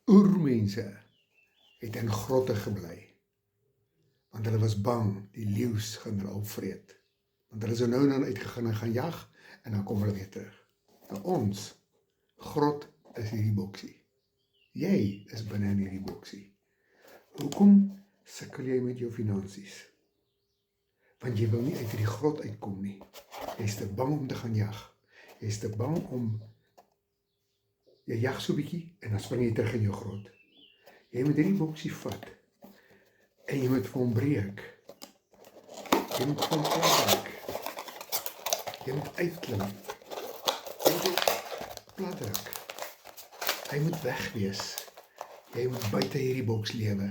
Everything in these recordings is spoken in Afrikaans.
Oermense het in grotte gebly, want hulle was bang die leeu's gaan hulle opvreet. Want hulle is nou en dan uitgegaan en gaan jag, en dan kom hulle weer terug. Nou ons, grot is hierdie boksie. Jy is binne in hierdie boksie. Hoekom sukkel jy met jou finansies? Want jy wil nie uit hierdie grot uitkom nie. Jy is te bang om te gaan jag. Jy is te bang om, jy jag so bietjie, en dan spring jy terug in jou grot. Jy moet hierdie boksie vat, en jy moet vir hom breek. Jy moet vir hom platdruk. Jy moet uitklim. Jy moet platdruk. Hy moet wegwees. Jy moet buite hierdie boks lewe.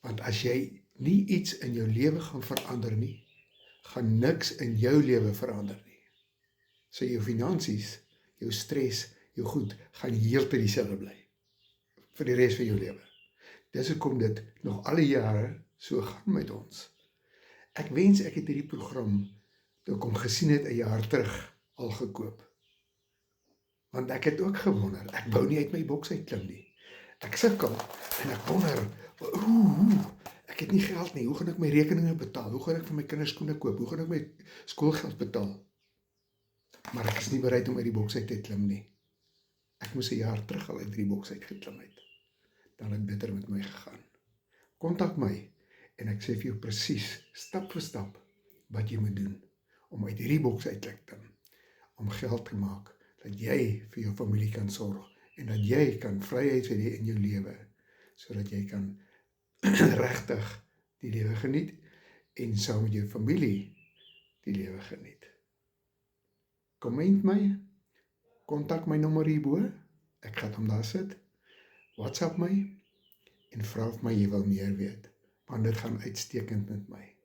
Want as jy nie iets in jou lewe gaan verander nie, gaan niks in jou lewe verander nie. So jou finansies, jou stres, jou goed, gaan heeltyd dieselfde bly. Vir die res van jou lewe. Dis hoekom dit nog alle jare so gaan met ons. Ek wens ek het hierdie program, toe ek hom gesien het 'n jaar terug, al gekoop. Want ek het ook gewonder, ek wou nie uit my boks uitklim nie. Ek sukkel, en ek wonder, ek het nie geld nie, hoe gaan ek my rekeninge betaal? Hoe gaan ek vir my kinders skoene koop? Hoe gaan ek my skoolgeld betaal? Maar ek is nie bereid om uit die boks uit te klim nie. Ek moes 'n jaar terug al uit die boks uitgeklim het. Dan het beter met my gegaan. Kontak my, en ek sê vir jou presies, stap vir stap, wat jy moet doen, om uit hierdie boks uit te klim, om geld te maak, dat jy vir jou familie kan sorg, en dat jy kan vryheid hê in jou lewe, sodat jy kan regtig die lewe geniet, en saam met jou familie die lewe geniet. Komment my, kontak my nommer hierbo, ek gaan hom daar sit, WhatsApp my, en vra of my jy wil meer weet, want dit gaan uitstekend met my.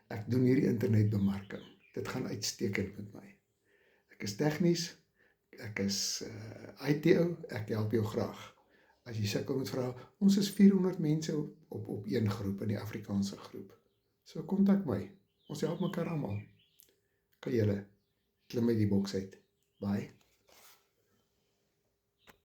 Ek doen hierdie internetbemarking, dit gaan uitstekend met my. Ek is tegnies, ek is IT-ou, ek help jou graag. As jy sukkel met vrae, ons is 400 mense op een groep, in die Afrikaanse groep. So kontak my, ons help mekaar almal. Kan julle klim uit die boks uit. Bye.